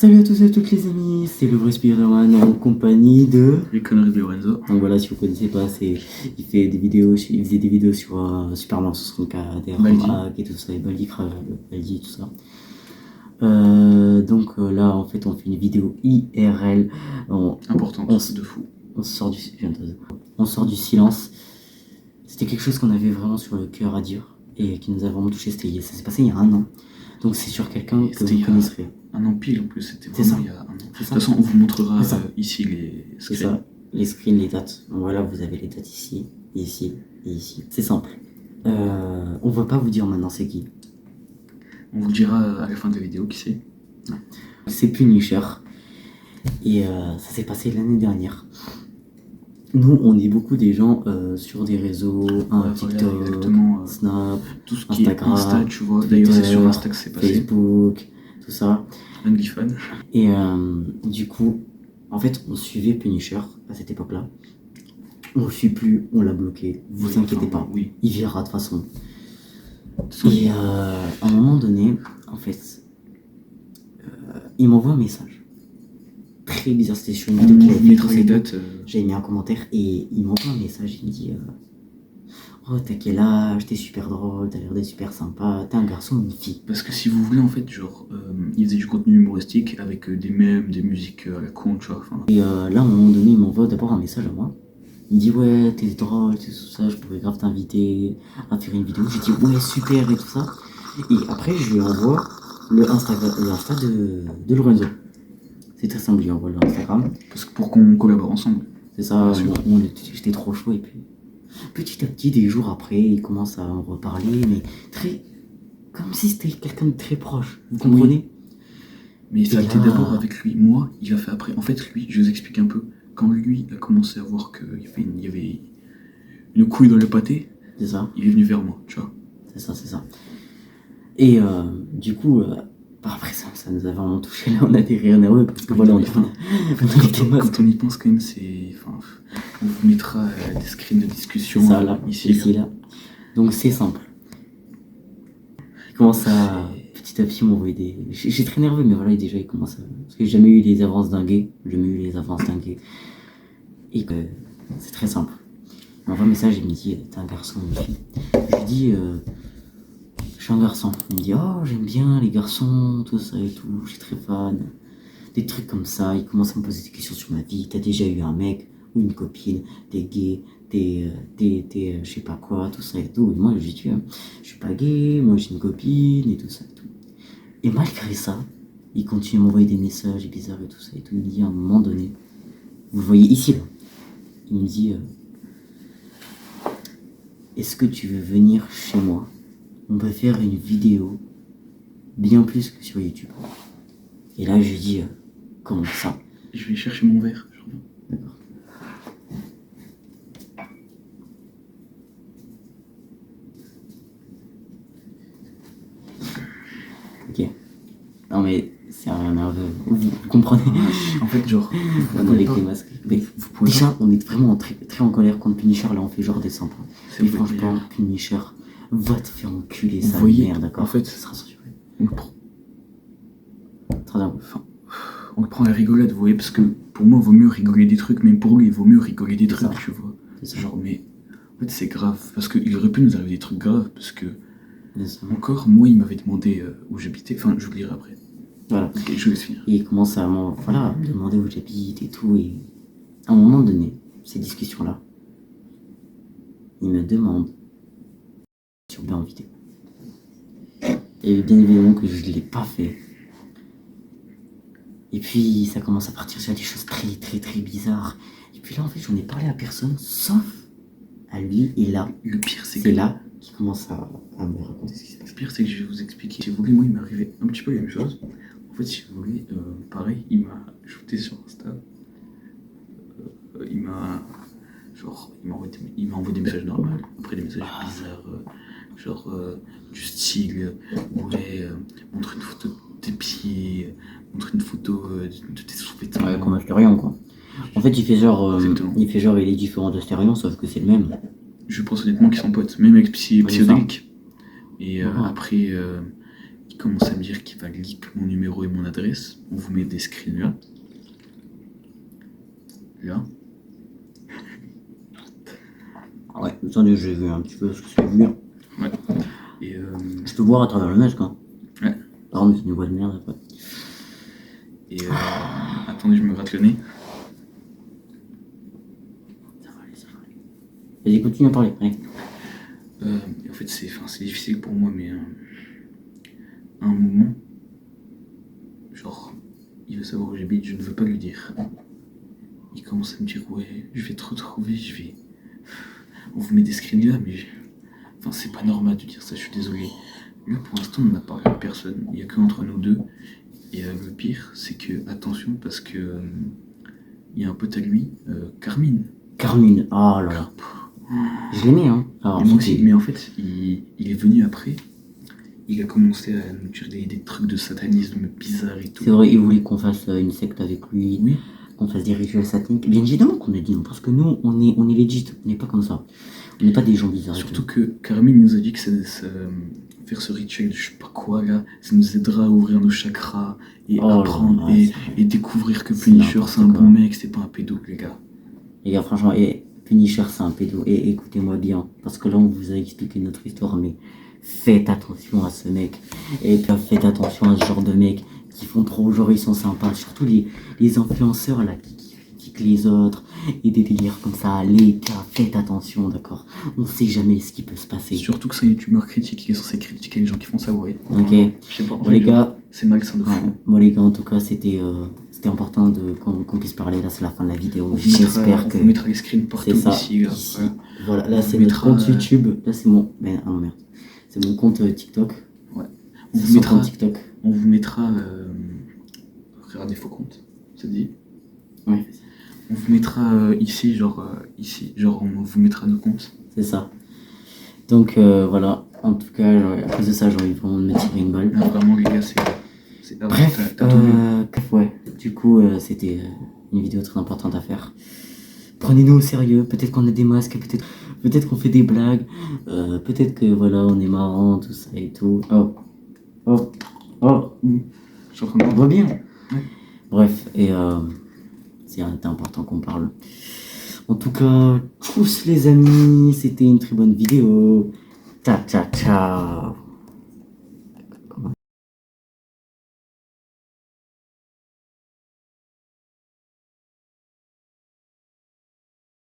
Salut à tous et à toutes les amis, c'est le vrai Spider-Man en compagnie de... Les conneries de Lorenzo. Donc voilà, si vous connaissez pas, il faisait des vidéos sur Superman 64, des Baldi. Hack et tout ça, et Baldi, Baldi tout ça. Donc là, en fait, on fait une vidéo IRL. Importante, de fou. On sort du silence. C'était quelque chose qu'on avait vraiment sur le cœur à dire et qui nous a vraiment touché. Ça s'est passé il y a un an. Donc c'est sur quelqu'un que vous connaisserez. Un an pile en plus, c'était C'est vraiment ça. il y a un an. De toute façon, on vous montrera ici les C'est screens. ça, les screens, les dates. Voilà, vous avez les dates ici, ici et ici. C'est simple. On va pas vous dire maintenant c'est qui. On vous dira à la fin de la vidéo qui c'est. C'est Punisher. Et ça s'est passé l'année dernière. Nous, on est beaucoup des gens sur des réseaux, TikTok, Snap, tout ce qui Instagram, est Insta, tu vois. Twitter, D'ailleurs, c'est sur Insta que c'est passé. Facebook, tout ça. OnlyFans. Et du coup, en fait, on suivait Punisher à cette époque-là. On le suit plus, on l'a bloqué. Vous inquiétez pas, oui. Il verra de toute façon. Et à un moment donné, en fait, il m'envoie un message. Très bizarre, c'était sur une vidéo j'avais mis un commentaire et il m'envoie un message, il me dit oh t'as quel âge, t'es super drôle, t'as l'air d'être super sympa, t'es un garçon ou une fille. Parce que si vous voulez en fait genre il faisait du contenu humoristique avec des mèmes, des musiques à la con, tu vois. Et là à un moment donné il m'envoie d'abord un message à moi. Il me dit ouais t'es drôle, tout ça, je pourrais grave t'inviter à faire une vidéo. J'ai dit ouais super et tout ça. Et après je lui envoie le Insta de Lorenzo. C'est très simple, je lui envoie le Instagram. Parce que pour qu'on collabore ensemble. C'est ça, j'étais trop chaud et puis petit à petit, des jours après, il commence à en reparler, mais comme si c'était quelqu'un de très proche, vous comprenez? Mais ça a été d'abord avec lui, moi, il a fait après. En fait, lui, je vous explique un peu. Quand lui a commencé à voir qu'il y avait une couille dans le pâté, c'est ça. Il est venu vers moi, tu vois. C'est ça. Et du coup, après ça nous a vraiment touché. Là, on a des rires nerveux parce que voilà, quand on y pense, quand même, c'est. Enfin, on vous mettra des screens de discussion ça, là, ici, là. Donc c'est simple. Il commence à petit à petit m'envoyer des. J'ai très nerveux, mais voilà, déjà il commence à. Parce que j'ai jamais eu les avances d'un gay. Et c'est très simple. Il m'envoie un message, il me dit t'es un garçon ou une fille. Je lui dis je suis un garçon. Il me dit oh j'aime bien les garçons, tout ça et tout, je suis très fan. Des trucs comme ça, il commence à me poser des questions sur ma vie. T'as déjà eu un mec ou une copine, t'es gay, t'es je sais pas quoi, tout ça et tout. Et moi je lui dis je suis pas gay, moi j'ai une copine et tout ça et tout. Et malgré ça, il continue à m'envoyer des messages bizarres et tout ça et tout. Il me dit à un moment donné, vous le voyez ici là, il me dit est-ce que tu veux venir chez moi? On peut faire une vidéo bien plus que sur YouTube. Et là, je lui dis comment ça? Je vais chercher mon verre, je reviens. D'accord. Ok. Non mais c'est un nerveux. Vous comprenez? En fait, genre. Avec les masques. Mais déjà, on est vraiment très, très en colère contre Punisher. Là, on fait genre descendre. Et franchement, Punisher, va te faire enculer sa mère, d'accord? En fait, ça sera censuré. On le prend à rigolade, vous voyez, parce que pour moi, il vaut mieux rigoler des trucs, même pour lui, il vaut mieux rigoler des trucs, tu vois. Genre, mais en fait, c'est grave, parce qu'il aurait pu nous arriver des trucs graves, parce que encore, moi, il m'avait demandé où j'habitais, enfin, je vous le dirai après. Voilà. Ok, je vais finir. Et il commence à me demander où j'habite et tout, et à un moment donné, ces discussions-là, il me demande sur bien en vidéo. Et bien évidemment que je ne l'ai pas fait. Et puis ça commence à partir sur des choses très très très bizarres. Et puis là en fait j'en ai parlé à personne sauf à lui. Et là, le pire c'est là qu'il commence à me raconter ce qui se passe. Le pire c'est que je vais vous expliquer. Si vous voulez, moi il m'est arrivé un petit peu la même chose. En fait si vous voulez, pareil, il m'a ajouté sur Insta. Il m'a envoyé des messages normaux, après des messages bizarres, genre du style ouais, montre une photo de tes pieds, montre une photo de tes sous-vêtements. Ouais, comme Astérion quoi. En fait il fait genre il est différent d'Astérion sauf que c'est le même. Je pense honnêtement qu'ils sont potes, même avec Psyodélique. Et après commence à me dire qu'il va leak mon numéro et mon adresse. On vous met des screens là. Là. Ouais, attendez, j'ai vu un petit peu ce que c'est vu. Ouais. Et Je peux voir à travers le masque, hein. Ouais. Par contre, c'est une voix de merde après. Et attendez, je me gratte le nez. Ça va aller, ça va aller. Vas-y, continue à parler, allez. Et en fait, c'est difficile pour moi, mais à un moment, genre, il veut savoir où j'habite, je ne veux pas lui dire. Il commence à me dire, ouais, je vais te retrouver, on vous met des screens là, mais enfin, c'est pas normal de dire ça, je suis désolé. Là, pour l'instant, on n'a parlé à personne, il n'y a que entre nous deux. Et le pire, c'est que, attention, parce que il y a un pote à lui, Carmine. Carmine, oh là là. Je l'aimais, hein. Alors, Et moi aussi, mais en fait, il est venu après. Il a commencé à nous dire des trucs de satanisme bizarres et tout. C'est vrai, il voulait qu'on fasse une secte avec lui, Oui. qu'on fasse des rituels sataniques. Bien évidemment qu'on a dit non, parce que nous, on est legit, on n'est pas comme ça. On n'est pas des gens bizarres. Surtout que Carmine nous a dit que faire ce rituel, je sais pas quoi là, ça nous aidera à ouvrir nos chakras et apprendre et découvrir que Punisher c'est un bon mec, c'est pas un pédo, les gars. Les gars, franchement, Punisher c'est un pédo. Et écoutez-moi bien, parce que là on vous a expliqué notre histoire, mais faites attention à ce mec. Et puis faites attention à ce genre de mecs qui font trop genre ils sont sympas. Surtout les influenceurs là qui les autres et des délires comme ça. Les gars, faites attention, d'accord. On sait jamais ce qui peut se passer. Surtout que c'est un youtubeur critique qui est censé critiquer les gens qui font ça, ouais. Ok. Je sais pas. Bon, les gars, c'est malsain de fou. Ouais. Bon les gars, en tout cas c'était important qu'on puisse parler. Là c'est la fin de la vidéo. J'espère que on mettra les screens partout ici, là. Voilà, là c'est notre compte YouTube. Là c'est mon merde. C'est mon compte TikTok. Ouais. On vous mettra TikTok. On vous mettra regardez faux comptes. Ça te dit? Ouais. On vous mettra ici, on vous mettra nos comptes. C'est ça. Donc voilà, en tout cas, à cause de ça, j'ai envie vraiment de me tirer une balle. Ah, vraiment, les gars, c'est bref, ouais, du coup, c'était une vidéo très importante à faire. Prenez-nous au sérieux, peut-être qu'on a des masques, peut-être qu'on fait des blagues, peut-être que voilà, on est marrant, tout ça et tout. Oh. Je suis en train de... On voit bien. Ouais. Bref, et c'est important qu'on parle. En tout cas, tous les amis, c'était une très bonne vidéo. Ciao.